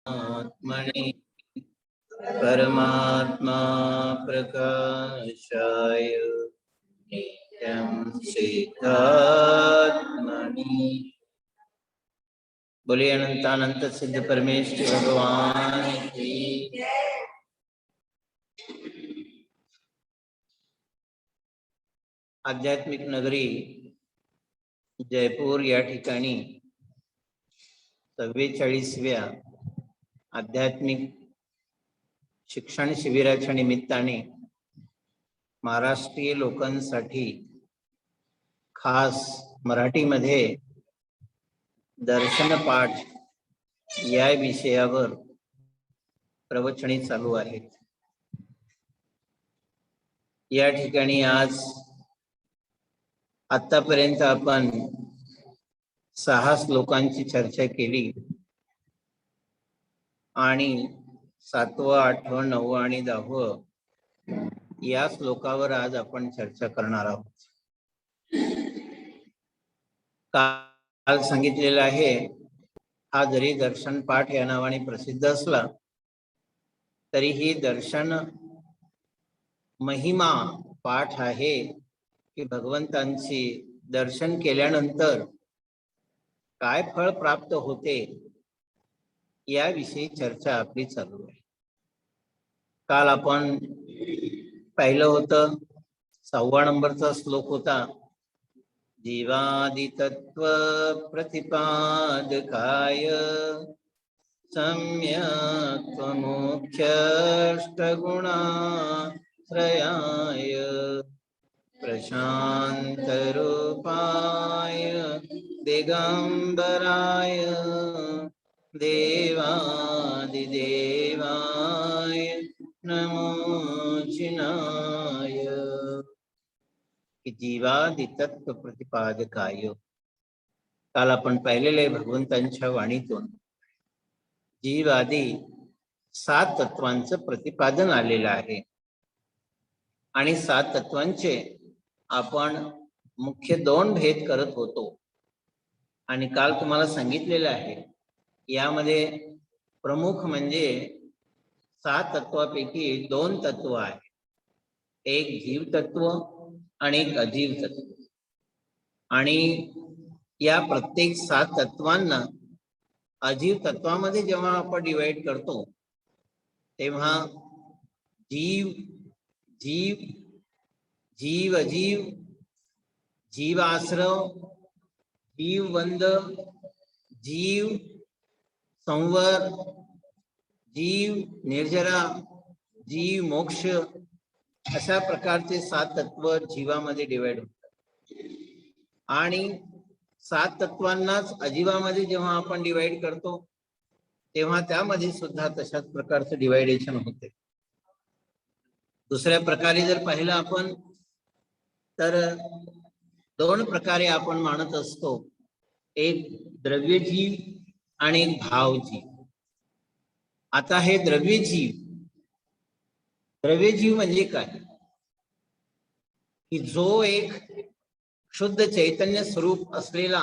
आत्मने परमात्मा प्रकाशाय नित्यं सिद्धात्मनि। बोलिए अनंतानंत सिद्ध परमेश्वर भगवान की। आध्यात्मिक नगरी जयपूर या ठिकाणी 44व्या आध्यात्मिक शिक्षण शिबिराच्या निमित्ताने महाराष्ट्रीय लोकांसाठी खास मराठीमध्ये दर्शन पाठ या विषयावर प्रवचने चालू आहेत। या ठिकाणी आज आतापर्यंत आपण 6 श्लोकांची चर्चा केली आणि 7वं, 8वं, 9वं आणि 10वं या श्लोकावर आज आपण चर्चा करणार आहोत। काल सांगितलेलं आहे, हा जरी दर्शन पाठ या नावाने प्रसिद्ध असला तरीही दर्शन महिमा पाठ आहे की भगवंतांची दर्शन केल्यानंतर काय फळ प्राप्त होते याविषयी चर्चा आपली चालू आहे। काल आपण पाहिलं होतं 6वा नंबरचा श्लोक होता, जीवादितत्व प्रतिपादकाय सम्यक् त्वमोक्षाष्टगुणाश्रयाय प्रशांत रूपाय दिगंबराय देवादिदेवाय नमो जिनाय। जीवादितत्व प्रतिपादकाय काल आपण पाहिलेले भगवंतांच्या वाणीतून जीवादी 7 तत्वांचं प्रतिपादन आलेलं आहे आणि 7 तत्वांचे आपण मुख्य 2 भेद करत होतो आणि काल तुम्हाला सांगितलेलं आहे यामध्ये प्रमुख म्हणजे 7 तत्वापैकी 2 तत्व आहेत, एक जीव तत्व आणि एक अजीव तत्व। आणि या प्रत्येक 7 तत्वांना अजीव तत्वामध्ये जेव्हा आपण डिवाइड करतो तेव्हा जीव जीव जीव अजीव जीवाश्रव जीववंद जीव संवर जीव निर्जरा जीव मोक्ष अशा प्रकारचे 7 तत्व जीवामध्ये डिवाइड होतात आणि 7 तत्वांनाच अजीवामध्ये जेव्हा आपण डिवाइड करतो तेव्हा त्यामध्ये सुद्धा तशाच प्रकारचं डिवायडेशन होते। दुसऱ्या प्रकारे जर पाहिलं आपण तर 2 प्रकारे आपण मानत असतो, एक द्रव्यजीव आणि एक भावजीव। आता हे द्रव्यजीव म्हणजे काय की जो एक शुद्ध चैतन्य स्वरूप असलेला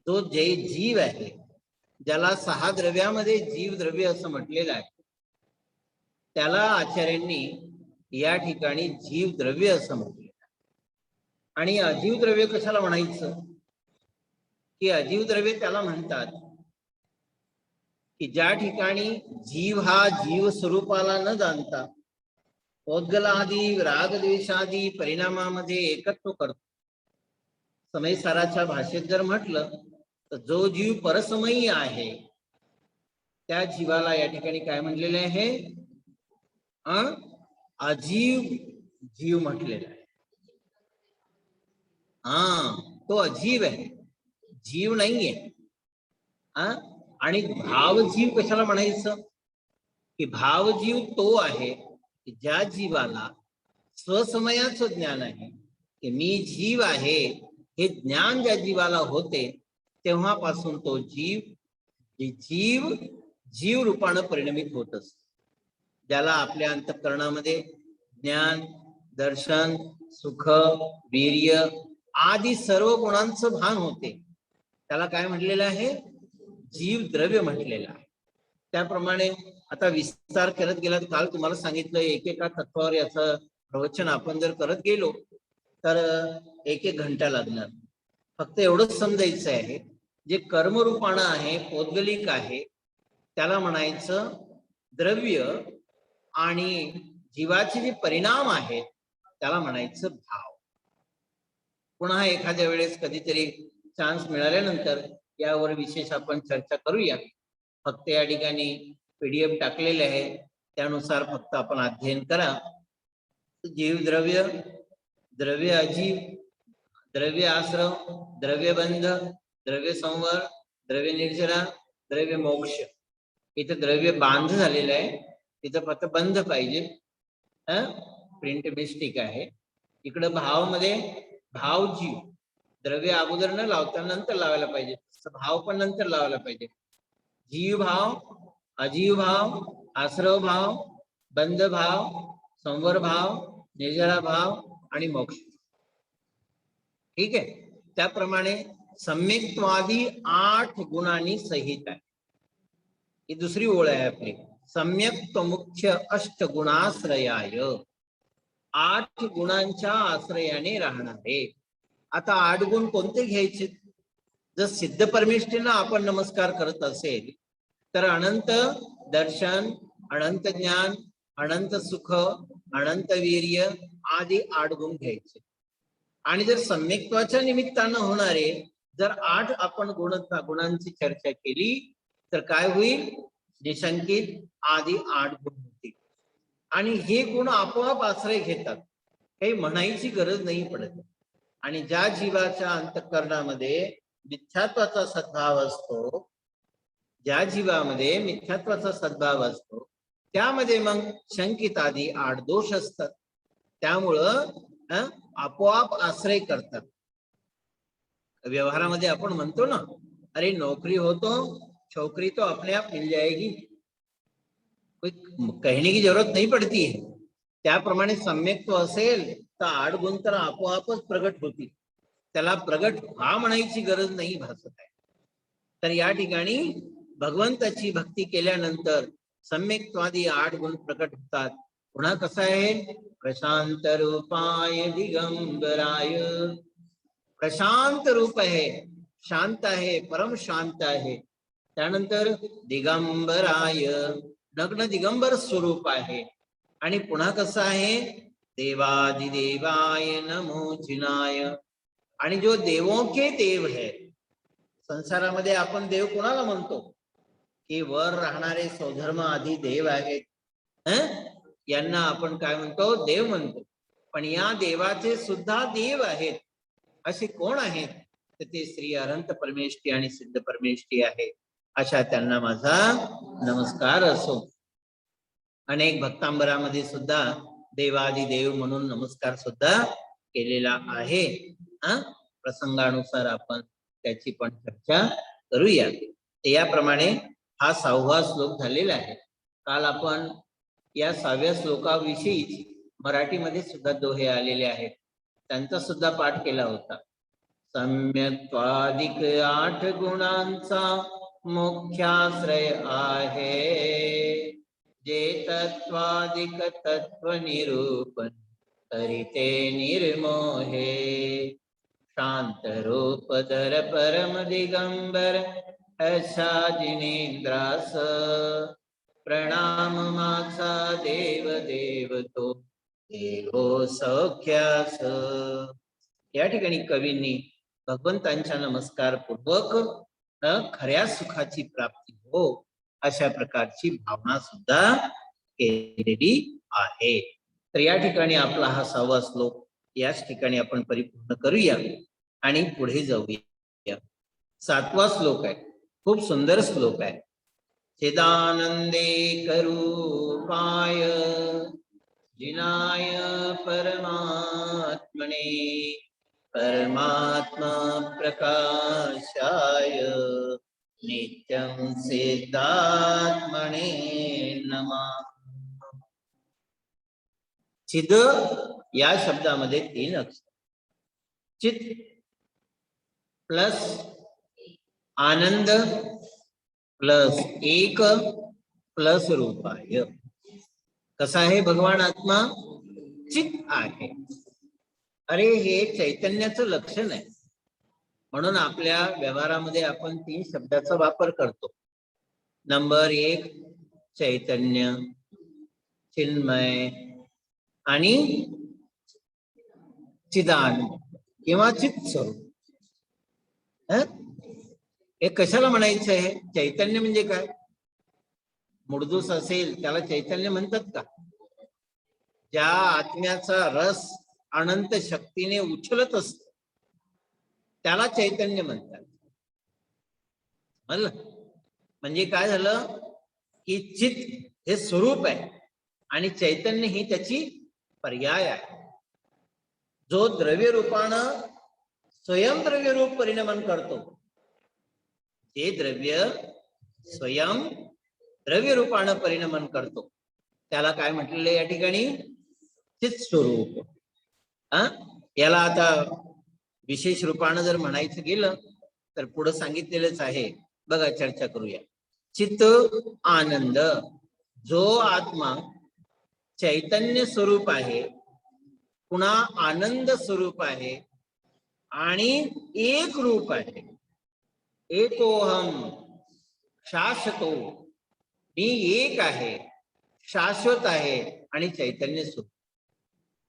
जो जीव आहे, ज्याला 6 द्रव्यामध्ये जीव द्रव्य असं म्हटलेलं आहे, त्याला आचार्यांनी या ठिकाणी जीव द्रव्य असं म्हटलेलं आहे। आणि अजीव द्रव्य कशाला म्हणायचं की अजीव द्रव्य त्याला म्हणतात की ज्या ठिकाणी जीव हा जीव स्वरूपाला न जाणता औद्गलादी रागद्वेषादी परिणामामध्ये एकत्व करतो। समयसाराच्या भाषेत जर म्हटलं तर जो जीव परसमयी आहे त्या जीवाला या ठिकाणी काय म्हटलेले आहे, अजीव जीव म्हटलेला आहे। तो अजीव आहे, जीव नाहीये। आणि भावजीव कशाला म्हणायचं की भावजीव तो आहे की ज्या जीवाला स्वसमयाचं ज्ञान आहे की मी जीव आहे, हे ज्ञान ज्या जीवाला होते तेव्हापासून तो जीव जीव रूपानं परिणमित होत असतो। ज्याला आपल्या अंतःकरणामध्ये ज्ञान, दर्शन, सुख, वीर्य आदी सर्व गुणांचं भान होते, त्याला काय म्हटलेलं आहे, जीव द्रव्य म्हटलेलं आहे। त्याप्रमाणे आता विस्तार करत गेला. काल तुम्हाला सांगितलं एकेका तत्वावर याचं प्रवचन आपण जर करत गेलो तर एक घंटा लागणार. फक्त एवढंच समजायचं आहे, जे कर्मरूपाणं आहे, पौद्गलिक आहे, त्याला म्हणायचं द्रव्य, आणि जीवाचे जे परिणाम आहेत त्याला म्हणायचं भाव. पुन्हा एखाद्या वेळेस कधीतरी चान्स मिळाल्यानंतर यावर विशेष आपण चर्चा करूया. फक्त या ठिकाणी PDF टाकलेले आहे, त्यानुसार फक्त आपण अध्ययन करा. जीव द्रव्य, द्रव्य अजीव, द्रव्य आश्रम, द्रव्य बंध, द्रव्य संवर, द्रव्य निर्जरा, द्रव्य मोक्ष. इथं द्रव्य बांध झालेलं आहे, तिथं फक्त बंध पाहिजे. प्रिंट मिस्टेक आहे. इकडं भाव मध्ये भाव जीव, द्रव्य अगोदर न लावता नंतर लावायला पाहिजे, भाव पण नंतर लावायला पाहिजे. जीव भाव, अजीव भाव, आश्रव भाव, बंध भाव, संवर भाव, निर्जरा भाव आणि मोक्ष. ठीक आहे. त्याप्रमाणे सम्यक्त्वादी 8 गुणांनी सहित आहे. ही दुसरी ओळ आहे आपली. सम्यक मुख्य अष्टगुणाश्रयाय, 8 गुणांच्या आश्रयाने राहणारे. आता 8 गुण कोणते घ्यायचे? जर सिद्ध परमेष्ठींना आपण नमस्कार करत असेल तर अनंत दर्शन, अनंत ज्ञान, अनंत सुख, अनंत वीर्य आदी 8 गुण घ्यायचे. आणि जर सम्यक्त्वाच्या निमित्तानं होणारे जर 8 आपण गुणांची चर्चा केली तर काय होईल? निशंकित आदी 8 गुण होतील. आणि हे गुण आपोआप आश्रय घेतात, काही म्हणायची गरज नाही पडत. आणि ज्या जीवाच्या अंतःकरणामध्ये मिथ्यात्वाचा सद्भाव असतो, ज्या जीवामध्ये मिथ्यात्वाचा सद्भाव असतो, त्यामध्ये मग शंकित आदी 8 दोष असतात. त्यामुळं आपोआप आश्रय करतात. व्यवहारामध्ये आपण म्हणतो ना, अरे नौकरी हो तो छोकरी तो अपने आप मिल जाएगी, कोई कहने की जरूरत नहीं पड़ती है. त्याप्रमाणे सम्यक्त्व असेल तर 8 गुण तर आपोआपच प्रगट होतील, त्याला प्रगट व्हा म्हणायची गरज नाही भासत आहे. तर या ठिकाणी भगवंताची भक्ती केल्यानंतर सम्यक्त्वादी 8 गुण प्रकट होतात. पुन्हा कसं आहे? प्रशांत रूपाय दिगंबराय, प्रशांत रूप आहे, शांत आहे, परम शांत आहे. त्यानंतर दिगंबराय, नग्न दिगंबर स्वरूप आहे. आणि पुन्हा कसं आहे? देवादिदेवाय नमो जिनाय, आणि जो देवों के देव है. संसारामध्ये आपण देव कोणाला म्हणतो? की वर राहणारे स्वधर्म आधी देव आहेत, यांना आपण काय म्हणतो? देव म्हणतो. पण या देवाचे सुद्धा देव आहेत. असे कोण आहेत? तर ते श्री अनंत परमेष्ठी आणि सिद्ध परमेष्ठी आहे. अशा त्यांना माझा नमस्कार असो. अनेक भक्तांबरामध्ये सुद्धा देवादिदेव म्हणून नमस्कार सुद्धा केलेला आहे. प्रसंगानुसार आपण त्याची पण चर्चा करूया. याप्रमाणे हा 6वा श्लोक झालेला आहे. काल आपण या 6व्या श्लोकाविषयी मराठीमध्ये सुद्धा दोहे आलेले आहेत, त्यांचा सुद्धा पाठ केला होता. सम्यक्त्वादिक 8 गुणांचा मुख्याश्रय आहे, जे तत्वादिक तत्व निरूपण करिते निर्मोहे. शांत रूप धर परम दिगंबर अशा जिनेंद्रास, प्रणाम माझा देव देव तो देवो सौख्यास. या ठिकाणी कवींनी भगवंतांच्या नमस्कार पूर्वक खऱ्या सुखाची प्राप्ती हो अशा प्रकारची भावना सुद्धा केलेली आहे. तर या ठिकाणी आपला हा 6वा श्लोक याच ठिकाणी आपण परिपूर्ण करूया आणि पुढे जाऊया. 7वा श्लोक आहे, खूप सुंदर श्लोक आहे. चिदानंदे करूपाय जिनाय परमात्मने, परमात्मा प्रकाशाय नित्यं सिद्धात्मने नमः. चिद या शब्दामध्ये 3 अक्षर. चित प्लस आनंद प्लस एक प्लस रूपाय. कसा आहे भगवान आत्मा? चित आहे. अरे हे चैतन्याचं लक्षण आहे. म्हणून आपल्या व्यवहारामध्ये आपण 3 शब्दाचा वापर करतो. नंबर 1 चैतन्य, चिन्मय आणि चिदानंद किंवा चित स्वरूप. हे कशाला म्हणायचं आहे? चैतन्य म्हणजे काय? मुडदूस असेल त्याला चैतन्य म्हणतात का? ज्या आत्म्याचा रस अनंत शक्तीने उछलत असतो त्याला चैतन्य म्हणतात. म्हणजे काय झालं की चित हे स्वरूप आहे आणि चैतन्य ही त्याची पर्याय आहे. जो द्रव्य रूपानं स्वयं द्रव्य रूप परिणमन करतो, जे द्रव्य स्वयं द्रव्य रूपानं परिणमन करतो त्याला काय म्हटलेलं या ठिकाणी? चित स्वरूप. याला आता विशेष रूपानं जर म्हणायचं गेलं तर पुढे सांगितलेलंच आहे. बघा, चर्चा करूया. चित आनंद, जो आत्मा चैतन्य स्वरूप आहे, पुन्हा आनंद स्वरूप आहे आणि एक रूप आहे. एकोहम शाश्वतो, मी एक आहे, शाश्वत आहे आणि चैतन्य स्वरूप.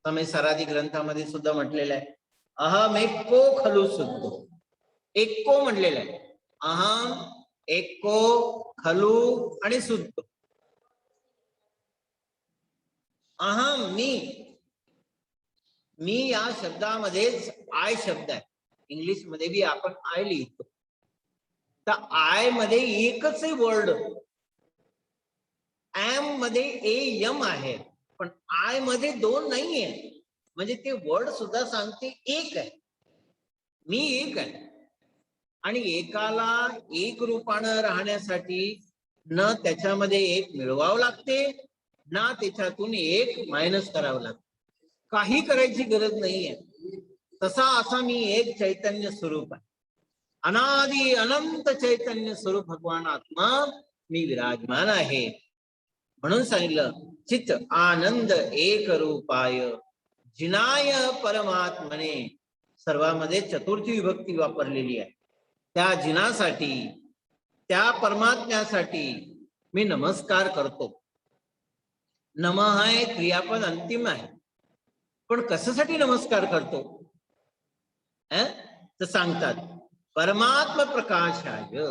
समय सरादी ग्रंथामध्ये सुद्धा म्हटलेलं आहे, अहम एको खलु शुद्धो. एको म्हटलेलं आहे. अहम एको खलु आणि शुद्ध. अहम मी या शब्दामध्येच आय शब्द आहे. इंग्लिश मध्ये बी आपण आय लिहितो. तर आय मध्ये एकच आहे वर्ड. एम मध्ये एम आहे, पण आय मध्ये 2 नाहीये. म्हणजे ते वर्ड सुद्धा सांगते एक आहे, मी एक आहे. आणि एकाला एक रूपानं राहण्यासाठी न त्याच्यामध्ये एक मिळवावं लागते, ना त्याच्यातून एक मायनस करावं लागते. काही करायची गरज नाहीये. तसा असा मी एक चैतन्य स्वरूप आहे. अनादि अनंत चैतन्य स्वरूप भगवान आत्मा मी विराजमान आहे. म्हणून सांगितलं चित आनंद एक रूपाय जिनाय परमात्मने. सर्वांमध्ये चतुर्थी विभक्ती वापरलेली आहे. त्या जिनासाठी, त्या परमात्म्यासाठी मी नमस्कार करतो. नमः आहे क्रियापद अंतिम आहे, पण कशासाठी नमस्कार करतो तर सांगतात परमात्मा प्रकाशाय.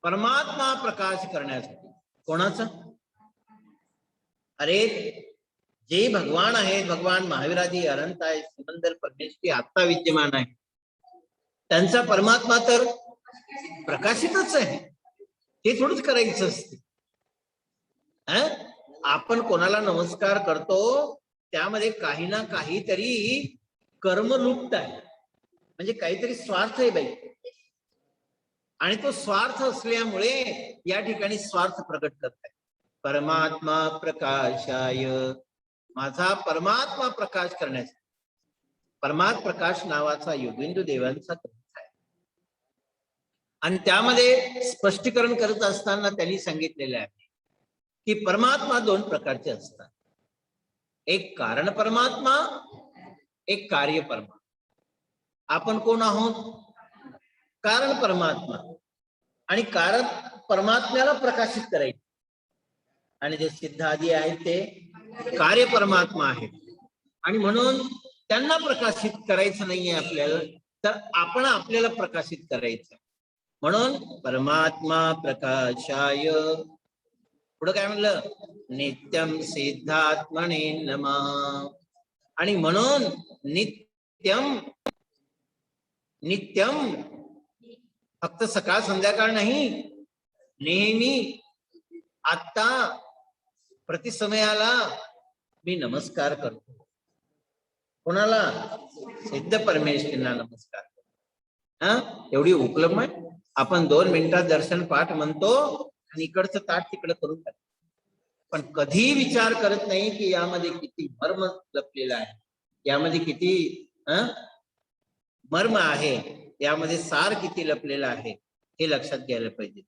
परमात्मा प्रकाश करण्यासाठी. कोणाचा? अरे जे भगवान आहेत, भगवान महावीरादी अनंत आहे, सिमंदर परमेश्वरी आत्ता विद्यमान आहे, त्यांचा परमात्मा तर प्रकाशितच आहे. ते थोडंच करायचं असते. आपण कोणाला नमस्कार करतो त्यामध्ये काही ना काहीतरी कर्म लुप्त आहे, म्हणजे काहीतरी स्वार्थ आहे बाई. आणि तो स्वार्थ असल्यामुळे या ठिकाणी स्वार्थ प्रकट करत आहे. परमात्मा प्रकाशाय, माझा परमात्मा प्रकाश करण्याचा. परमात्मा प्रकाश नावाचा योगेंद्र देवांचा ग्रंथ आहे. आणि त्यामध्ये स्पष्टीकरण करत असताना त्यांनी सांगितलेले आहे की परमात्मा 2 प्रकारचे असतात. एक कारण परमात्मा, एक कार्य परमात्मा. आपण कोण आहोत? कारण परमात्मा. आणि कारण परमात्म्याला प्रकाशित करायचे. आणि जे सिद्ध आदी आहेत ते कार्य परमात्मा आहेत. आणि म्हणून त्यांना प्रकाशित करायचं नाहीये आपल्याला, तर आपण आपल्याला प्रकाशित करायचं. म्हणून परमात्मा प्रकाशाय. पुढे काय म्हणलं? नित्यम सिद्धात्मने नमः. आणि म्हणून नित्यम, नित्यम फक्त सकाळ संध्याकाळ नाही, नेहमी, आता, प्रतिसमयाला मी नमस्कार करतो. कोणाला? सिद्ध परमेश्वराला नमस्कार. एवढी उपलब्ध आहे. आपण 2 मिनिटात दर्शन पाठ म्हणतो आणि इकडचं ताट तिकडं करून टाकतो. पण कधी विचार करत नाही की यामध्ये किती मर्म लपलेला आहे, यामध्ये किती मर्म आहे, यामध्ये सार किती लपलेला आहे, हे लक्षात घ्यायला पाहिजे.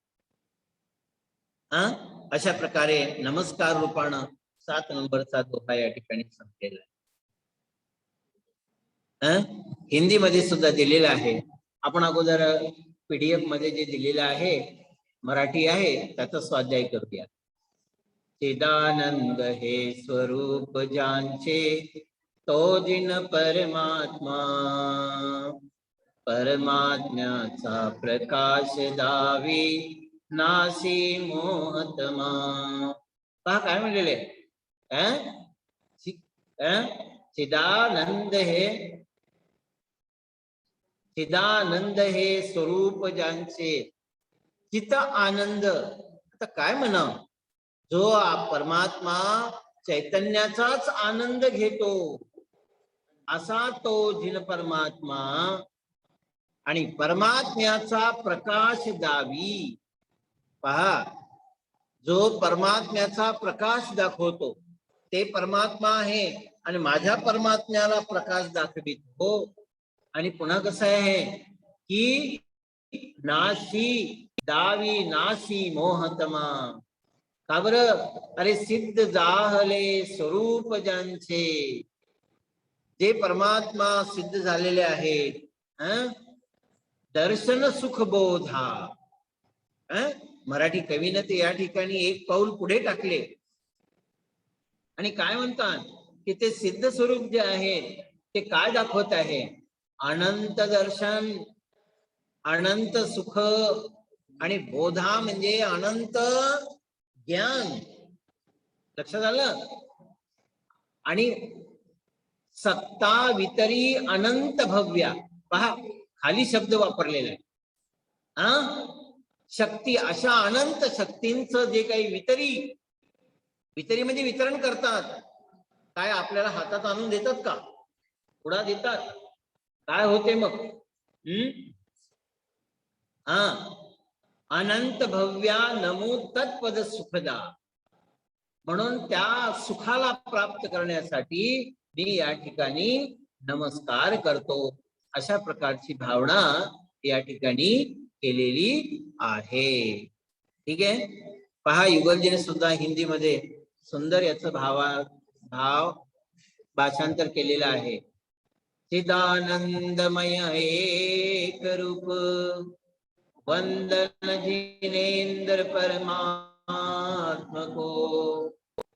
अशा प्रकारे नमस्कार रूपानं 7 नंबरचा दोहा या ठिकाणी संपलेला आहे. हिंदीमध्ये सुद्धा दिलेला आहे. आपण अगोदर PDF मध्ये जे दिलेलं आहे मराठी आहे त्याचा स्वाध्याय करूया. चिदानंद हे स्वरूप ज्यांचे तो जिन परमात्मा, परमात्म्याचा प्रकाश दावी नासी मोहतमा. पहा काय म्हणलेले चिदानंद हे स्वरूप ज्यांचे चित आनंद. आता काय म्हणा, जो परमात्मा चैतन्याचाच आनंद घेतो असा तो जिन परमात्मा आणि परमात्म्याचा प्रकाश दावी. पहा, जो परमात्म्याचा प्रकाश दाखवतो ते परमात्मा आहे आणि माझ्या परमात्म्याला प्रकाश दाखवितो. आणि पुन्हा कसं आहे की नाशी दावी नाशी मोहतमा. का बरं? अरे सिद्ध जाहले स्वरूप ज्यांचे, जे परमात्मा सिद्ध झालेले आहेत, दर्शन सुख बोधा. मराठी कवीनं ते या ठिकाणी एक पाऊल पुढे टाकले आणि काय म्हणतात की ते सिद्ध स्वरूप जे आहे ते काय दाखवत आहे? अनंत दर्शन, अनंत सुख आणि बोधा म्हणजे अनंत ज्ञान. लक्षात आलं? आणि सत्ता वितरी अनंत भव्या. पहा, खाली शब्द वापरलेला आहे. शक्ती, अशा अनंत शक्तींचं जे काही वितरी म्हणजे वितरण करतात. काय आपल्याला हातात आणून देतात का? पुढा देतात? काय होते मग? अनंत भव्या नमो तत्पद सुखदा. म्हणून त्या सुखाला प्राप्त करण्यासाठी मी या ठिकाणी नमस्कार करतो. अशा प्रकारची भावना या ठिकाणी केलेली आहे. ठीक आहे. पहा, युगलजीने सुद्धा हिंदीमध्ये सुंदर याचं भाव भाषांतर केलेलं आहे. चिदानंदमय एक रूप वंदन जिनेन्द्र परमात्मा को,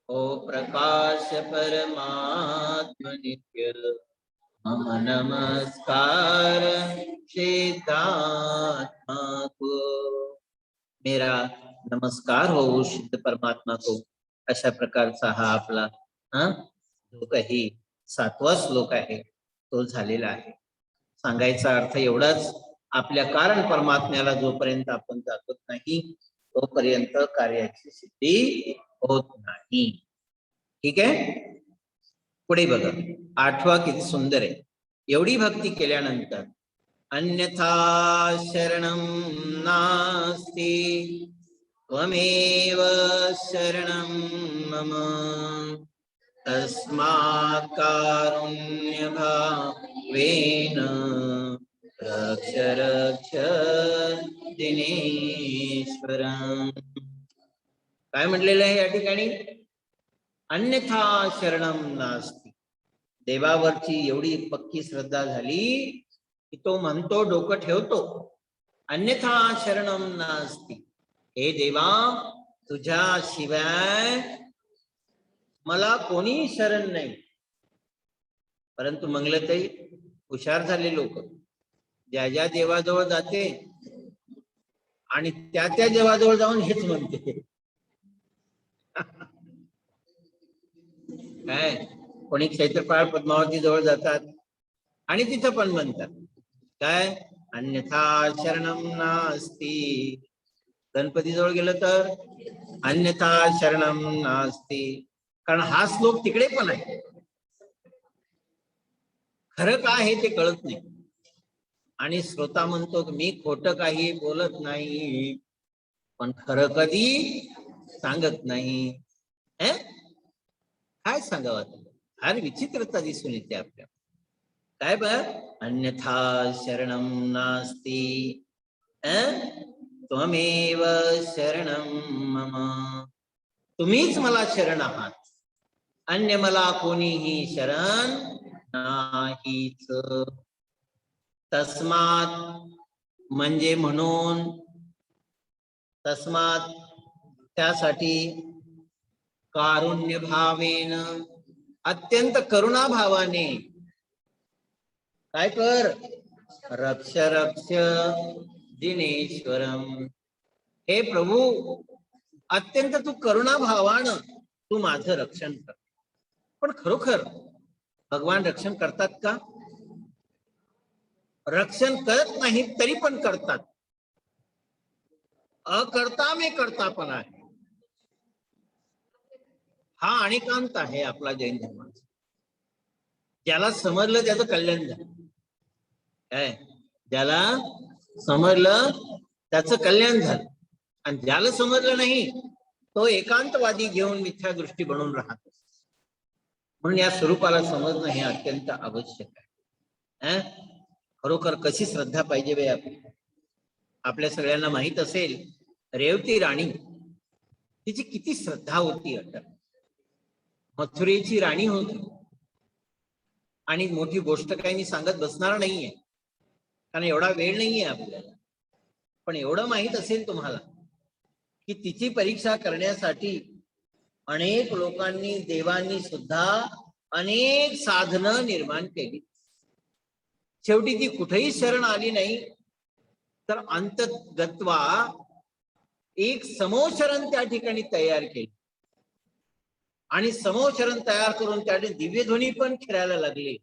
ओ प्रकाश परमात्मा नित्य मम नमस्कार सिद्धात्मा को. मेरा नमस्कार हो सिद्ध परमात्मा को. अशा प्रकारचा हा आपला जो काही 7वा श्लोक आहे तो झालेला आहे. सांगायचा अर्थ एवढाच, आपल्या कारण परमात्म्याला जोपर्यंत आपण जात नाही तोपर्यंत कार्याची सिद्धी होत नाही. ठीक आहे. पुढे बघा, 8वा किती सुंदर आहे. एवढी भक्ती केल्यानंतर अन्यथा शरणं नास्ति त्वमेव शरणं मम तस्मात् कारुण्य भावेन रक्ष रक्ष दिनेश्वरं. काय म्हटलेलं आहे या ठिकाणी? अन्यथा शरणं नास्ति. देवावरची एवढी पक्की श्रद्धा झाली की तो म्हणतो, डोकं ठेवतो, अन्यथा शरणं नास्ति. हे देवा, तुझ्या शिवाय मला कोणी शरण नाही. परंतु मंगलताई हुशार झाले लोक, ज्या ज्या देवाजवळ जाते आणि त्या त्या देवाजवळ जाऊन हेच म्हणते. काय, कोणी क्षेत्रपाळ पद्मावती जवळ जातात आणि तिथं पण म्हणतात काय, अन्यथा शरणं नास्ति. गणपती जवळ गेलं तर अन्यथा शरणं नास्ति. कारण हा श्लोक तिकडे पण आहे. खरं काय आहे ते कळत नाही आणि श्रोता म्हणतो मी खोटं काही बोलत नाही, पण खरं कधी सांगत नाही. काय सांगावं? फार विचित्रता दिसून येते आपल्याला. काय बघ, अन्यथा शरणं नास्ति. त्वमेव शरणं मम. तुम्हीच मला शरण आहात, अन्य मला कोणीही शरण नाहीच. तस्मात म्हणजे म्हणून, तस्मात त्यासाठी, कारुण्य भावेन अत्यंत करुणाभावाने काय कर, रक्ष रक्ष दिनेश्वरम. हे प्रभू, अत्यंत तू करुणाभावानं तू माझं रक्षण कर. पण खरोखर भगवान रक्षण करतात का? रक्षण करत नाही तरी पण करतात. अकर्ता में करता पण आहे. हा अनेकांत आहे आपला जैन धर्माचा. ज्याला समजलं त्याचं कल्याण झालं. काय? ज्याला समजलं त्याचं कल्याण झालं, आणि ज्याला समजलं नाही तो एकांतवादी घेऊन मिथ्या दृष्टी बनवून राहतो. म्हणून या स्वरूपाला समजणं हे अत्यंत आवश्यक आहे. खरोखर कशी श्रद्धा पाहिजे बे आपली. आपल्या सगळ्यांना माहित असेल, रेवती राणी तिची किती श्रद्धा होती. अटल मथुरेची राणी होती. आणि मोठी गोष्ट काही मी सांगत बसणार नाहीये, कारण एवढा वेळ नाहीये आपल्याला. पण एवढं माहित असेल तुम्हाला की तिची परीक्षा करण्यासाठी अनेक लोकांनी, देवांनी सुद्धा अनेक साधनं निर्माण केली. शेवटी ती कुठेही शरण आली नाही, तर अंतगत्वा एक समोशरण त्या ठिकाणी तयार केली. आणि समोशरण तयार करून त्याने दिव्यध्वनी पण खेळायला लागले.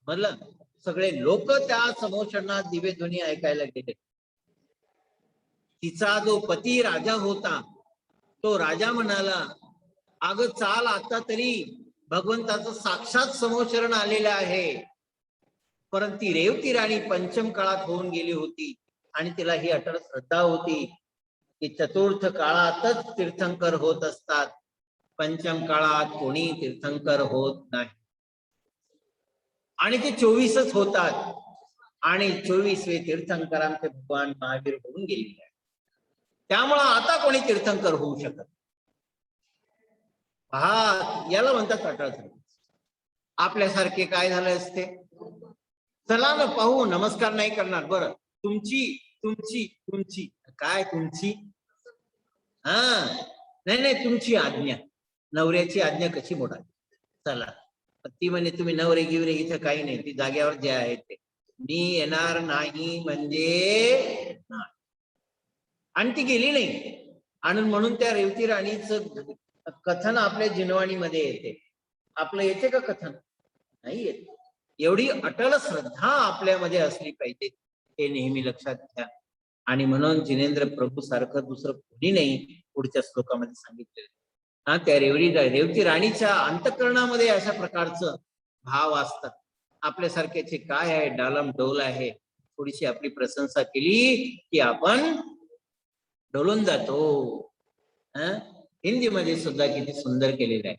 म्हणलं, सगळे लोक त्या समोशरणात दिव्यध्वनी ऐकायला गेले. तिचा जो पती राजा होता तो राजा म्हणाला, अगं चाल, आता तरी भगवंताचं साक्षात समोशरण आलेलं आहे. परंतु ती रेवती राणी पंचम काळात होऊन गेली होती, आणि तिला ही अटळ श्रद्धा होती की चतुर्थ काळातच तीर्थंकर होत असतात, पंचम काळात कोणी तीर्थंकर होत नाही. आणि ते 24च होतात, आणि 24वे तीर्थंकर आमचे भगवान महावीर होऊन गेलेले आहे. त्यामुळं आता कोणी तीर्थंकर होऊ शकत. हा, याला म्हणतात अटळ श्रद्धा. आपल्यासारखे काय झाले असते, चला ना पाहू, नमस्कार नाही करणार. बरं, तुमची तुमची तुमची काय तुमची, हा नाही नाही तुमची आज्ञा. नवऱ्याची आज्ञा कशी मोडाली? चला. ती म्हणे तुम्ही नवरे गिवरे इथं काही नाही, ती जाग्यावर जे आहे ते. मी येणार नाही म्हणजे नाही. आणि ती गेली नाही. आणि म्हणून त्या रेवती राणीचं कथन आपल्या जिनवाणीमध्ये येते. आपलं येते का कथन? नाही येत. एवढी अटल श्रद्धा आपल्यामध्ये असली पाहिजे, हे नेहमी लक्षात घ्या. आणि म्हणून जिनेंद्र प्रभू सारखं दुसरं कोणी नाही पुढच्या श्लोकामध्ये सांगितलेलं. हा, त्या रेवती राणीच्या अंतःकरणामध्ये अशा प्रकारचं भाव असतात. आपल्यासारख्याचे काय आहे, डालम डोल आहे. थोडीशी आपली प्रशंसा केली की आपण डोलून जातो. हिंदीमध्ये सुद्धा किती सुंदर केलेलं आहे.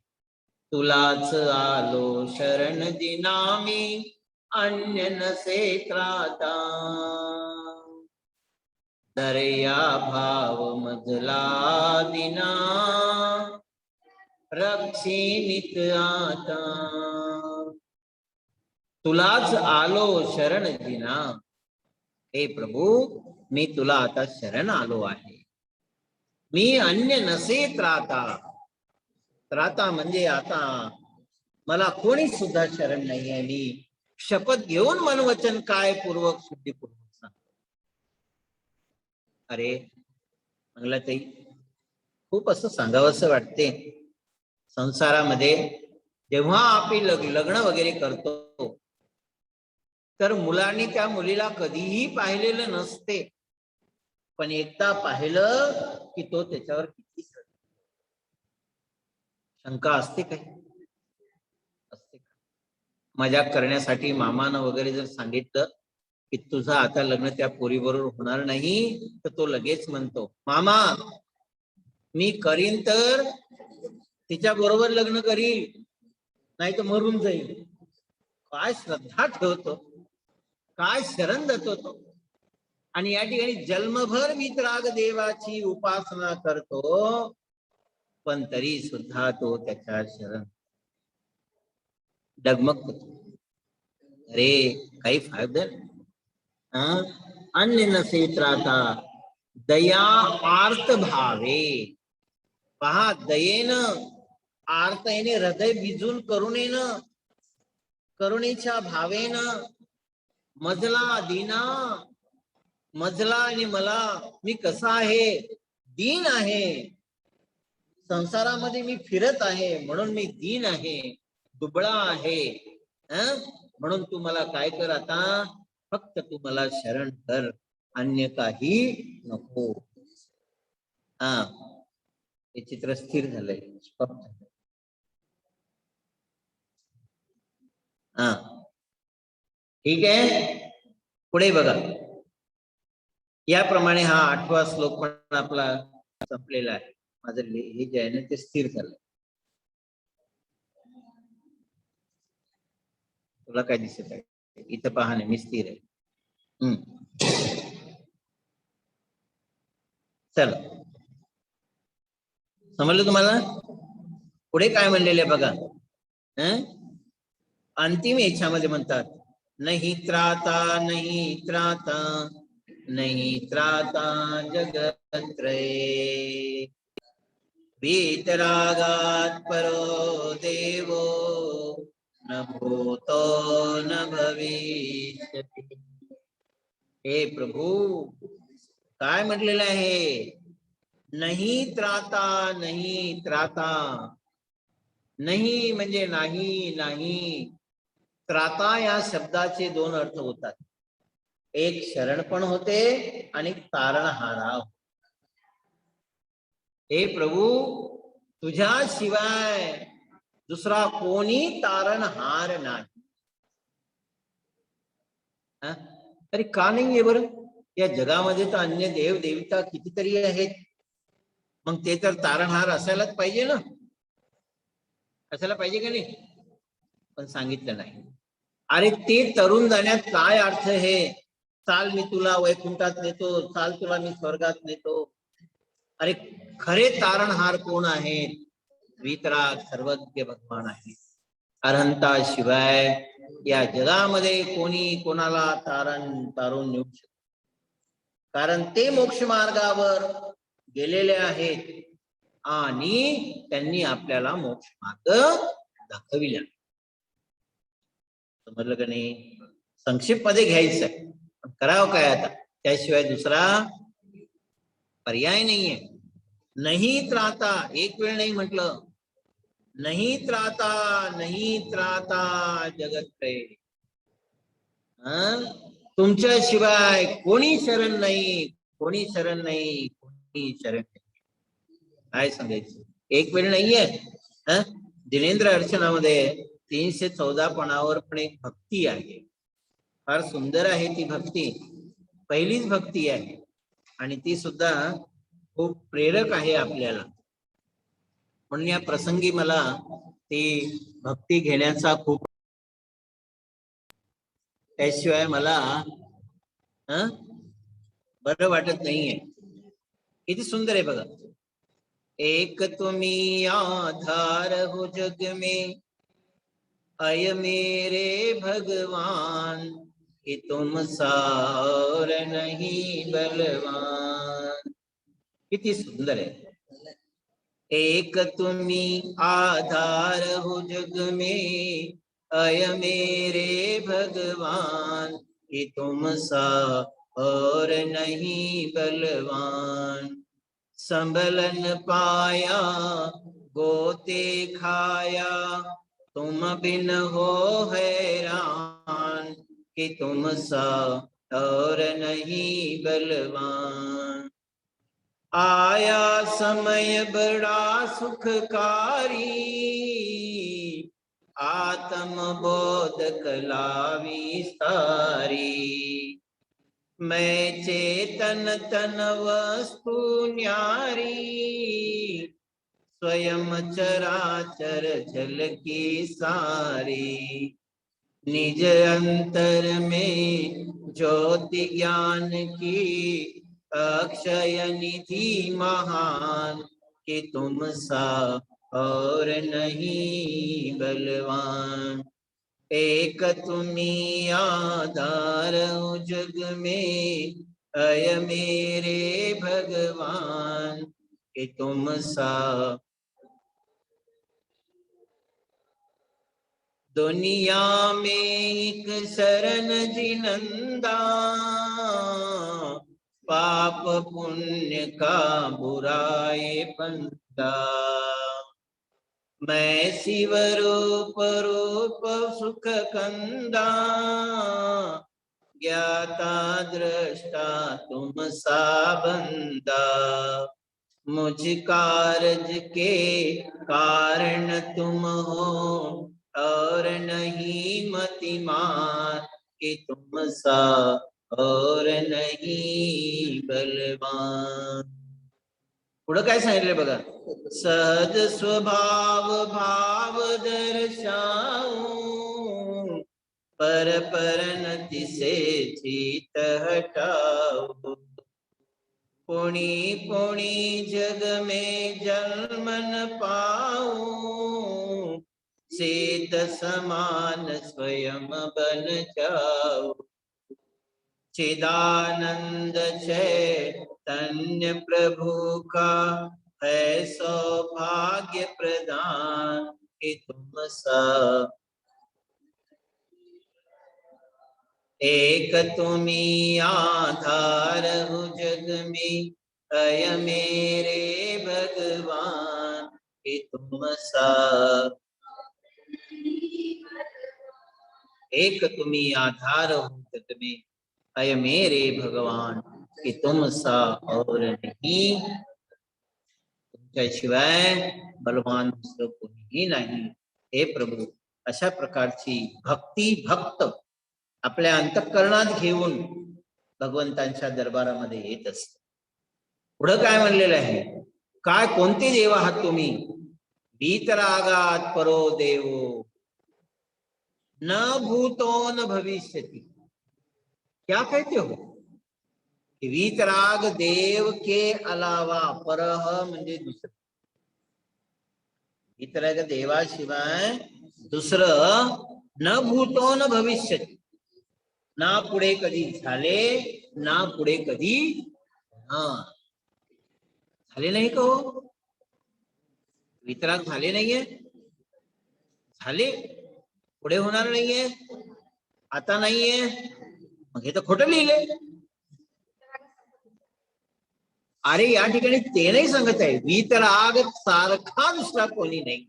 तुलाच आलो शरण दिनामी, अन्य नसे त्राता. दर्या भाव मजला दिना, रक्षिणित आता. तुलाच आलो शरण दिना. हे प्रभू, मी तुला आता शरण आलो आहे. मी अन्य नसे त्राता. त्राता म्हणजे आता मला कोणी सुद्धा शरण नाही आहे. मी शपथ घेऊन मनवचन काय पूर्वक शुद्धीपूर्वक सांगतो. अरे मंगलाताई, खूप असं सांगावंसं वाटते. संसारामध्ये जेव्हा आपण लग्न वगैरे करतो, तर मुलांनी त्या मुलीला कधीही पाहिलेलं नसते. पण एकदा पाहिलं की तो त्याच्यावर किती शंका असते काही असते का? मजाक करण्यासाठी मामानं वगैरे जर सांगितलं की तुझं आता लग्न त्या पोरीबरोबर होणार नाही, तर तो लगेच म्हणतो, मामा मी करीन तर तिच्या बरोबर लग्न करील, नाही तर मरून जाईल. काय श्रद्धा ठेवतो, काय शरण देतो तो. आणि या ठिकाणी जन्मभर वितराग देवाची उपासना करतो, पण तरी सुद्धा तो त्याच्या शरण डगमगतो. अरे काही फायदा अन्य नसे त्राता दया आर्त भावे. पहा, दयेनं आर्तने हृदय भिजून करुणेच्या भावेनं मजला दीना, मजला आणि मला मी कसा आहे, दीन आहे, संसारामध्ये मी फिरत आहे म्हणून मी दीन आहे, दुबळा आहे. म्हणून तू मला काय कर, आता फक्त तू मला शरण कर, अन्य काही नको. हा, हे चित्र स्थिर झालंय, स्पष्ट झालंय. हा, ठीक आहे. पुढे बघा, याप्रमाणे हा 8वा श्लोक पण आपला संपलेला आहे. माझं हे जे आहे ना ते स्थिर झालंय. तुला काय दिसत आहे? इथं पहा ना, मी स्थिर आहे. चला, समजलं तुम्हाला? पुढे काय म्हणलेले बघा. अंतिम याच्यामध्ये म्हणतात, नहीं त्राता नहीं त्राता नहीं त्राता जगत्रये, वीतरागात् परो देवो न भूतो न भविष्यति. हे प्रभू, काय म्हटलेलं आहे? नहीं त्राता नहीं त्राता. नाही म्हणजे नाही नाही. त्राता या शब्दाचे 2 अर्थ होतात. एक शरण पण होते आणि तारणहारा. हे प्रभू, तुझ्याशिवाय दुसरा कोणी तारणहार नाही. तरी का नाहीये बरं? या जगामध्ये तर अन्य देव देवता कितीतरी आहेत, मग ते तर तारणहार असायलाच पाहिजे ना, असायला पाहिजे का नाही? पण सांगितलं नाही. अरे ते तरुण जाण्यात काय अर्थ आहे? चाल मी तुला वैकुंठात नेतो, चाल तुला मी स्वर्गात नेतो. अरे खरे तारणहार कोण आहेत? वीतराग सर्वज्ञ भगवान आहे. अरहंताशिवाय या जगामध्ये कोणी कोणाला तारून नेऊ शकत, कारण ते मोक्ष मार्गावर गेलेले आहेत आणि त्यांनी आपल्याला मोक्ष मार्ग दाखविला. समजलं का नाही? संक्षिप्त मध्ये घ्यायचं आहे, पण करावं काय आता? त्याशिवाय दुसरा पर्याय नाहीये. नाही त्राता, एक वेळ नाही म्हटलं, नहीं त्राता जगत्रये. तुमच्याशिवाय कोणी शरण नाही, कोणी शरण नाही, कोणी शरण नाही. काय सांगायचं? एक वेळ नाहीये. दिनेंद्र अर्चनामध्ये 314 पानावर पण एक भक्ती आहे, फार सुंदर आहे ती भक्ती. पहिलीच भक्ती आहे आणि ती सुद्धा खूप प्रेरक आहे आपल्याला. म्हणून या प्रसंगी मला ती भक्ती घेण्याचा खूप, त्याशिवाय मला बरं वाटत नाहीये. किती सुंदर आहे बघा. एक तुम्ही आधार हो जग में, अय मेरे भगवान, कि तुम सार नहीं बलवान. किती सुंदर आहे. एक तुम्ही आधार हो जग में, अय मेरे भगवान, कि तुम सा और नहीं बलवान. संभलन पाया गोते खाया, तुम बिन हो हैरान, कि तुम सा और नहीं बलवान. आया समय बड़ा सुखकारी, आत्म बोध कला विस्तारी. मैं चेतन तन वस्तु न्यारी, स्वयं चराचर जल की सारी. निज अंतर में ज्योति ज्ञान की अक्षय निधि महान, कि तुम सा और नहीं बलवान। एक तुम्ही आधार हो जग में, अय मेरे भगवान, कि तुम सा। दुनिया में एक शरण जिनंदा, पाप पुण्य का बुराई बंदा। मैं शिव रूप रूप सुख कंदा, ज्ञाता दृष्टा तुम सा बंदा। मुझ कारज के कारण तुम हो, और नहीं मतिमान, कि तुम सा और नहीं बलवान। पुढं काय सांगितलंय बघा, सहज स्वभाव भाव दर्शाऊ, पर परनति से चित हटाऊ। पुणी पुणी जग में जन्म न पाऊं, सीत समान स्वयं बन जाऊं। चिदानंद चैतन्य प्रभु का है सौभाग्य प्रदान, कि तुम सा एक तुम्ही आधार हो जग में, अय मेरे भगवान, कि तुम सा। एक तुम्ही आधार हो जग में, अय मेरे भगवान, कि तुम सा और नहीं, तुमच्याशिवाय बलवान दुसरं कोणीही नाही। हे प्रभू, अशा प्रकारची भक्ती भक्त आपल्या अंतःकरणात घेऊन भगवंतांच्या दरबारामध्ये येत असते। पुढं काय म्हणलेलं आहे, काय कोणते देव आहात तुम्ही? वीतरागात परो देवो, न भूतो न भविष्यति। क्या कहते हो? वीतराग देव के अलावा, परह म्हणजे दुसरं, वीतराग देवाशिवाय दुसरं न भूतो न भविष्यति, ना पुढे कधी झाले ना पुढे कधी झाले नाही का हो? वितराग झाले नाहीये, झाले, पुढे होणार नाहीये, आता नाहीये, मग हे तर खोटं लिहिलंय. अरे या ठिकाणी ते नाही सांगत आहे, वीतराग सारखा दुसरा कोणी नाही.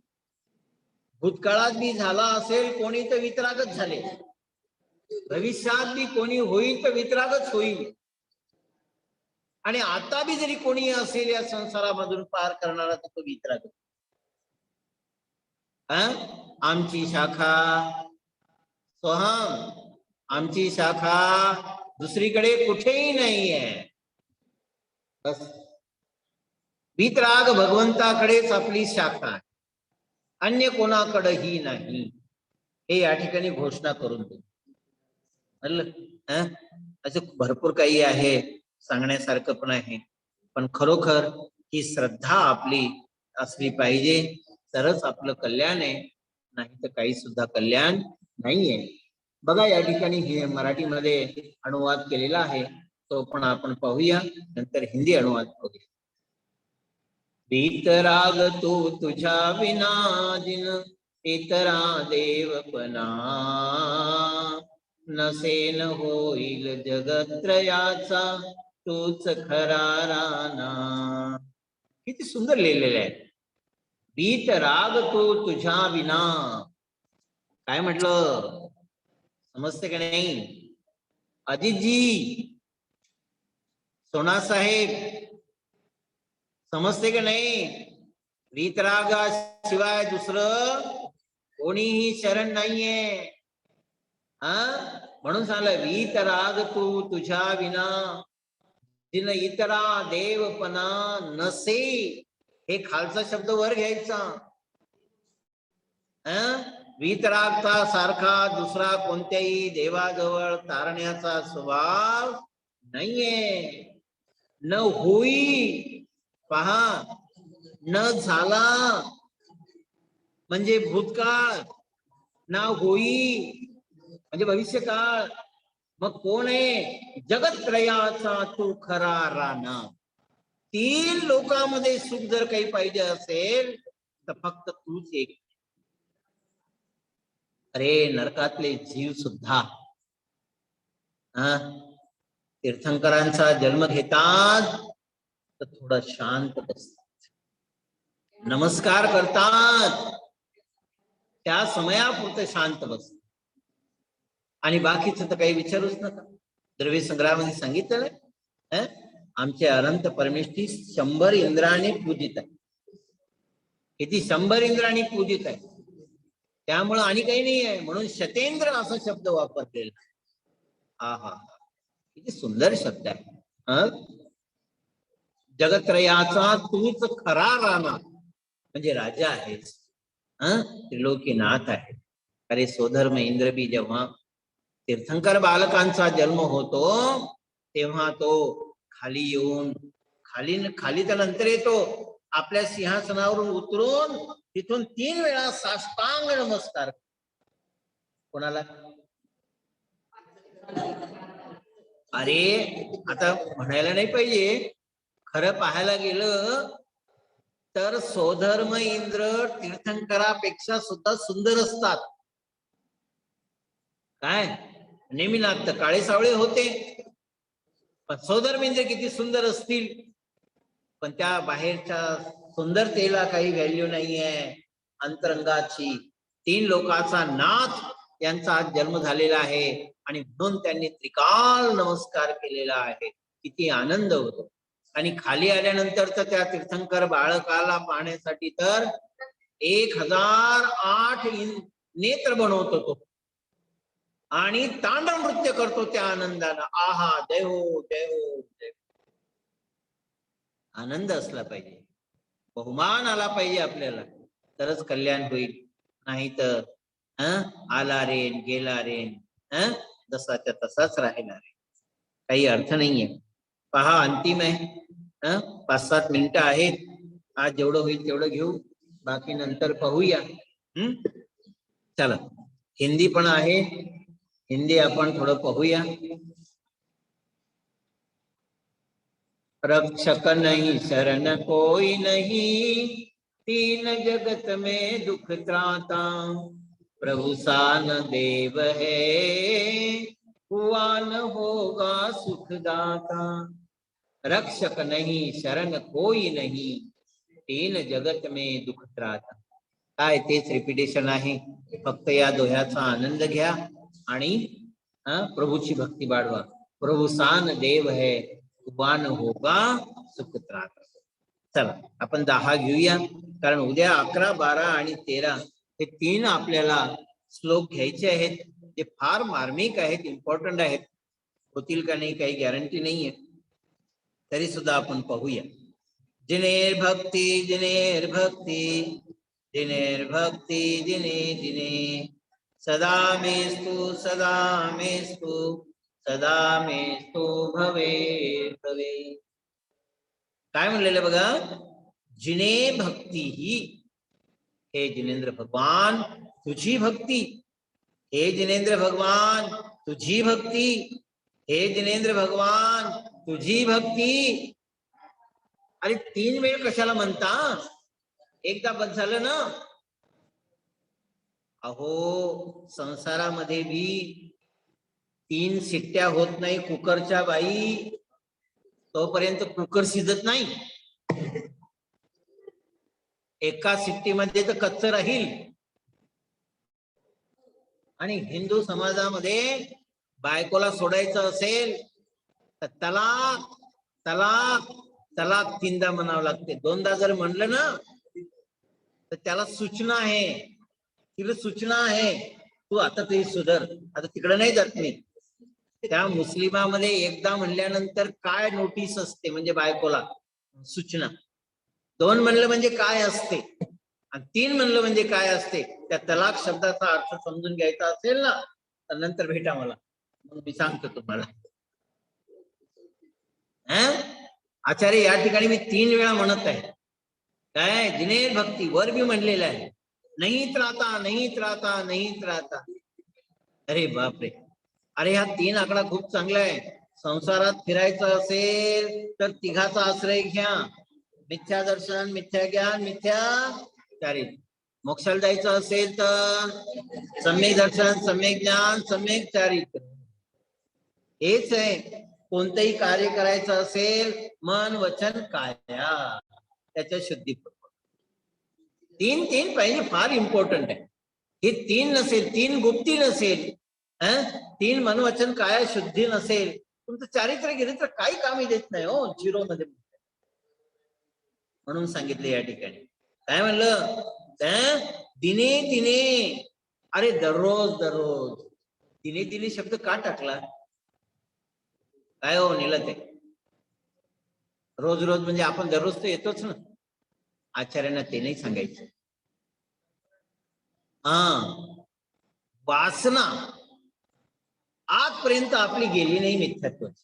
भूतकाळात बी झाला असेल कोणी तर वितरागच झाले, भविष्यात बी कोणी होईल तर वितरागच होईल, आणि आता बी जरी कोणी असेल या संसारामधून पार करणारा तर तो वितराग. आमची शाखा सोहम, आमची शाखा दुसरीकडे कुठेही नाहीये. बस वीतराग भगवंताकडेच आपली शाखा आहे, अन्य कोणाकडेही नाही, हे या ठिकाणी घोषणा करून दे. असं भरपूर काही आहे, सांगण्यासारखं पण आहे, पण खरोखर ही श्रद्धा आपली असली पाहिजे, तरच आपलं कल्याण आहे, नाही तर काही सुद्धा कल्याण नाहीये. बघा या ठिकाणी हे मराठीमध्ये अनुवाद केलेला आहे, तो पण आपण पाहूया, नंतर हिंदी अनुवाद पाहूया. वीतराग तू तुझ्या विना जिन इतरा देवपणा, नसेन होईल जगत्रयाचा तूच खरा राणा. किती सुंदर लिहिलेले आहे. वीतराग तू तुझ्या विना, काय म्हटलं समजते का नाही? अजितजी, सोना साहेब, समजते का नाही? वीतरागाशिवाय दुसरं कोणीही शरण नाहीये. म्हणून सांगलं, वीतराग तू तुझ्या विना जिन इतरा देवपणा नसे. हे खालचा शब्द वर घ्यायचा. वीतरागता सारखा दुसरा कोणत्याही देवाजवळ तारण्याचा स्वभाव नाहीये. न होई, पहा, न झाला म्हणजे भूतकाळ, ना होई म्हणजे भविष्यकाळ. मग कोण आहे? जगत्रयाचा तू खरा राणा. तीन लोकांमध्ये सुख जर काही पाहिजे असेल तर फक्त तूच एक. अरे नरकातले जीव सुद्धा तीर्थंकरांचा जन्म घेतात तर थोडं शांत बसतात, नमस्कार करतात, त्या समयापुरतं शांत बसतात. आणि बाकीचं तर काही विचारूच नका. द्रव्य संग्रहामध्ये सांगितलं आमचे अनंत परमेष्ठी 100 इंद्राने पूजित आहे. किती 100 इंद्राने पूजित आहे. त्यामुळं आणि काही नाही आहे म्हणून शतेंद्र असा शब्द वापरलेला. हा हा किती सुंदर शब्द आहे. जगत्रयाचा तूच खरा राणा म्हणजे राजा आहेस, त्रिलोकीनाथ आहे. अरे स्वधर्म इंद्र बी जेव्हा तीर्थंकर बालकांचा जन्म होतो तेव्हा तो खाली येऊन खाली त्या नंतर येतो, आपल्या सिंहासनावरून उतरून तिथून 3 वेळा साष्टांग नमस्कार. कोणाला? अरे आता म्हणायला नाही पाहिजे, खरं पाहायला गेलं तर स्वधर्म इंद्र तीर्थंकरापेक्षा सुद्धा सुंदर असतात. काय नेमिनाथ तर काळे सावळे होते, पण स्वधर्म इंद्र किती सुंदर असतील, पण त्या बाहेरच्या सुंदरतेला काही व्हॅल्यू नाहीये. अंतरंगाची 3 लोकांचा नाथ यांचा आज जन्म झालेला आहे आणि म्हणून त्यांनी त्रिकाल नमस्कार केलेला आहे. किती आनंद होतो. आणि खाली आल्यानंतर तर त्या तीर्थंकर बाळकाला पाहण्यासाठी तर 1008 नेत्र बनवतो तो आणि तांडव नृत्य करतो त्या आनंदानं. आहा जय हो जय हो जय. आनंद असला पाहिजे, बहुमान आला पाहिजे आपल्याला, तरच कल्याण होईल. नाही तर आला रेन गेला रेन, जसाच्या तसाच राहिला रे, काही अर्थ नाहीये. पहा अंतिम आहे, 5-7 मिनिटं आहेत. आज जेवढं होईल तेवढं घेऊ, बाकी नंतर पाहूया. चला हिंदी पण आहे, हिंदी आपण थोडं पाहूया. रक्षक नहीं शरण कोई नहीं, तीन जगत में दुख त्राता, प्रभु सान देव है, हुआ न होगा सुखदाता. रक्षक नहीं शरण कोई नहीं, तीन जगत में दुख त्राता. काय तेच रिपिटेशन आहे, फक्त या दोह्याचा आनंद घ्या आणि प्रभूची भक्ती वाढवा. प्रभु सान देव है, वान होगा सुख त्राता. चला आपण 10 घेऊया, कारण उद्या 11, 12 आणि 13 हे 3 आपल्याला श्लोक घ्यायचे आहेत. ते फार मार्मिक आहेत, इम्पॉर्टंट आहेत. होतील का नाही काही गॅरंटी नाहीये, तरी सुद्धा आपण पाहूया. जिनेर भक्ती जिनेर भक्ती, जिनेर भक्ती जिने जिने, सदा मेस्तु सदा मेस्तु, सदा मेस्तु भवे भवे. काय म्हणलेलं बघा, जिने भक्ती ही, हे जिनेंद्र भगवान तुझी भक्ती, हे जिनेंद्र भगवान तुझी भक्ती, हे जिनेंद्र भगवान तुझी भक्ती. अरे 3 वेळ कशाला म्हणता, एकदा बस झालं ना. अहो संसारामध्ये भी 3 शिट्ट्या होत नाही कुकरच्या बाई, तोपर्यंत कुकर शिजत नाही. एका शिट्टीमध्ये तर कच्च राहील. आणि हिंदू समाजामध्ये बायकोला सोडायचं असेल तर तलाक तलाक तलाक 3दा म्हणावं लागते. 2दा जर म्हणलं ना तर त्याला सूचना आहे, तिला सूचना आहे, तू आता तरी सुधर, आता तिकडे नाही जात मी. त्या मुस्लिमामध्ये एकदा म्हणल्यानंतर काय नोटीस असते म्हणजे बायकोला सूचना, 2 म्हणलं म्हणजे काय असते. आणि 3 म्हणलं म्हणजे काय असते, त्या तलाक शब्दाचा अर्थ समजून घ्यायचा असेल ना तर नंतर भेटा मला, मग मी सांगतो तुम्हाला. आचार्य या ठिकाणी मी 3 वेळा म्हणत आहे. काय दिनेर भक्ती वर मी म्हणलेलं आहे, नाही त्राता नाही त्राता नाही त्राता. अरे बापरे, अरे हा 3 आकडा खूप चांगला आहे. संसारात फिरायचं असेल तर तिघाचा आश्रय घ्या, मिथ्या दर्शन, मिथ्या ज्ञान, मिथ्या चारित्र्य. मोक्षाला जायचं असेल तर सम्यक दर्शन, सम्यक ज्ञान, सम्यक चारित्र्य. हेच आहे. कोणतंही कार्य करायचं असेल मन वचन काया त्याच्या शुद्धीपूर्वक. 3 पाहिजे, फार इम्पॉर्टंट आहे. हे 3 नसेल, 3 गुप्ती नसेल, 3 मन वचन काया शुद्धी नसेल, तुमचं चारित्र्य गेलं तर काही कामी देत नाही हो, झिरो मध्ये. म्हणून सांगितले या ठिकाणी. काय म्हणलं, दिने दिने, अरे दररोज दररोज. दिने दिने शब्द का टाकला, काय हो निलत आहे? रोज रोज म्हणजे आपण दररोज तर येतोच ना. आचार्यांना ते नाही सांगायचं. वासना आजपर्यंत आपली गेली नाही मिथ्यात्वाची.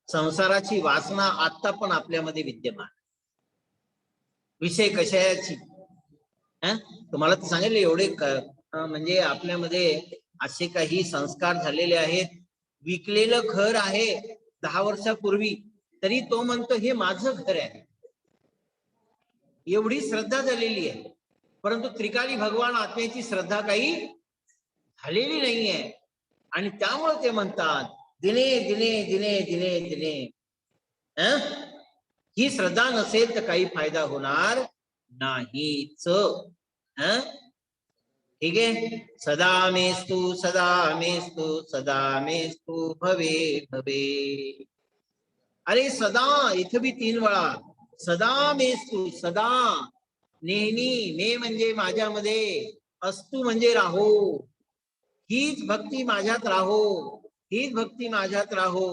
संसाराची वासना आता पण आपल्यामध्ये विद्यमान. विषय कशाची, तुम्हाला तर सांगितलं एवढे म्हणजे आपल्यामध्ये असे काही संस्कार झालेले आहेत. विकलेलं घर आहे 10 वर्षापूर्वी, तरी तो म्हणतो हे माझं घर आहे. एवढी श्रद्धा झालेली आहे. परंतु त्रिकाली भगवान आत्म्याची श्रद्धा काही झालेली नाहीये. आणि त्यामुळे ते म्हणतात दिने दिने दिने दिने दिने. ही श्रद्धा नसेल तर काही फायदा होणार नाहीच. ठीक आहे. सदा मेस्तु सदा मेस्तु सदा मेस्तु भवे भवे. अरे सदा, इथे बी 3 वेळा सदा मेस्तु, सदा नेहमी. मे म्हणजे माझ्यामध्ये, अस्तु म्हणजे राहो. हीच भक्ती माझ्यात राहो, हीच भक्ती माझ्यात राहो.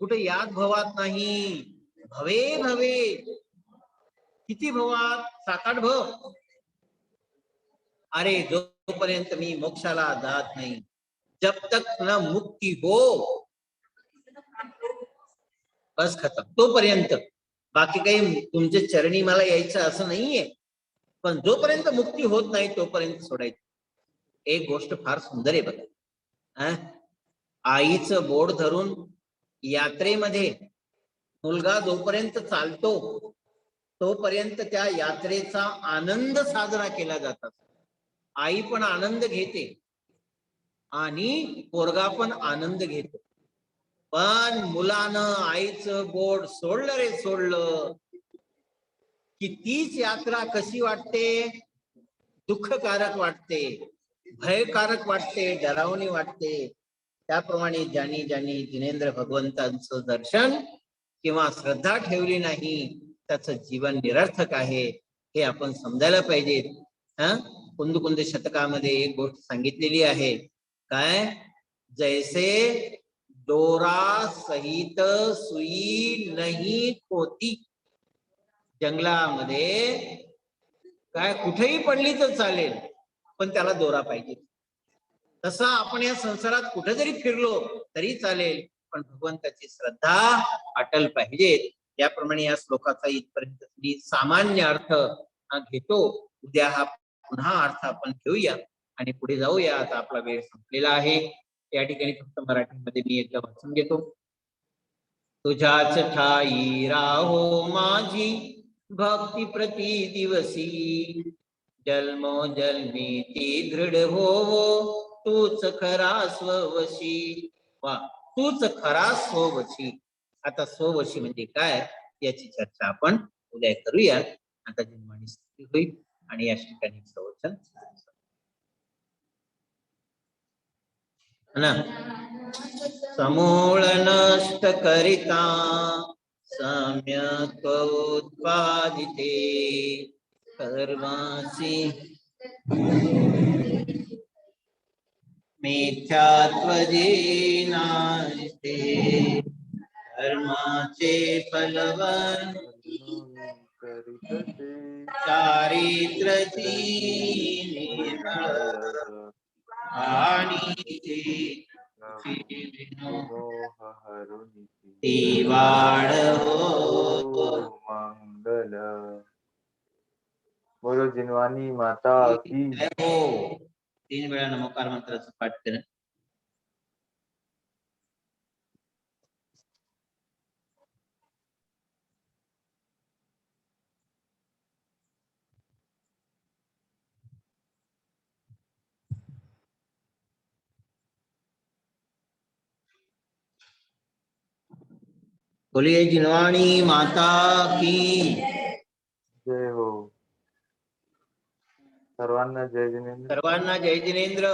कुठे याद भवात नाही, भवे भवे. किती भवात, 7-8 भव. अरे जोपर्यंत मी मोक्षाला जात नाही, जब तक न मुक्ती हो बस खतम, तोपर्यंत. बाकी काही तुमच्या चरणी मला यायचं असं नाहीये. पण जोपर्यंत मुक्ती होत नाही तोपर्यंत सोडायचं. एक गोष्ट फार सुंदर आहे बघा. आईचं बोट धरून यात्रेमध्ये मुलगा जोपर्यंत चालतो तोपर्यंत त्या यात्रेचा आनंद साजरा केला जातात. आई पण आनंद घेते आणि पोरगा पण आनंद घेतो. पण मुलानं आईचं बोट सोडलं रे सोडलं की तीच यात्रा कशी वाटते, दुःखकारक वाटते, भयकारक वाटते, डरावणी वाटते. त्याप्रमाणे ज्यांनी ज्यांनी जिनेंद्र भगवंतांचं दर्शन किंवा श्रद्धा ठेवली नाही त्याचं जीवन निरर्थक आहे, हे आपण समजायला पाहिजे. कुंद शतकामध्ये एक गोष्ट सांगितलेली आहे. काय, जैसे दोरा सहित सुई नाही होती. जंगलामध्ये काय कुठेही पडली तर चालेल, पण त्याला दोरा पाहिजे. तसा आपण या संसारात कुठे जरी फिरलो तरी चालेल, पण भगवंताची श्रद्धा अटल पाहिजे. याप्रमाणे या श्लोकाचा इथपर्यंत मी सामान्य अर्थ घेतो. उद्या हा पुन्हा अर्थ आपण घेऊया आणि पुढे जाऊया. आता आपला वेळ संपलेला आहे. या ठिकाणी फक्त मराठीमध्ये मी एकदा वाचून घेतो. तुझ्याच ठाई राहो माझी भक्ती प्रति दिवसी, जन्मो जन्मी ती दृढ हो तूच खरा स्ववशी. वा, तूच खरा स्ववशी. आता स्ववशी म्हणजे काय याची चर्चा आपण उद्या करूया. आता जन्मानी स्थिती होईल आणि या ठिकाणी प्रवचन ना. समूळ नष्ट करिता सम्यक उत्पादिते, कर्मासी मिथ्यात्व नास्ते, कर्माचे फलवन चारित्र विरची निर्मळ आणि मोह हरुनी ती वाढवो मंगल. बोलो जिनवानी माता की जय हो. 3 वेळा नमोकार मंत्राचं पाठ करा. बोलिए जिनवाणी माता की जय हो. सर्वांना जय जिनेंद्र. सर्वांना जय जिनेंद्र.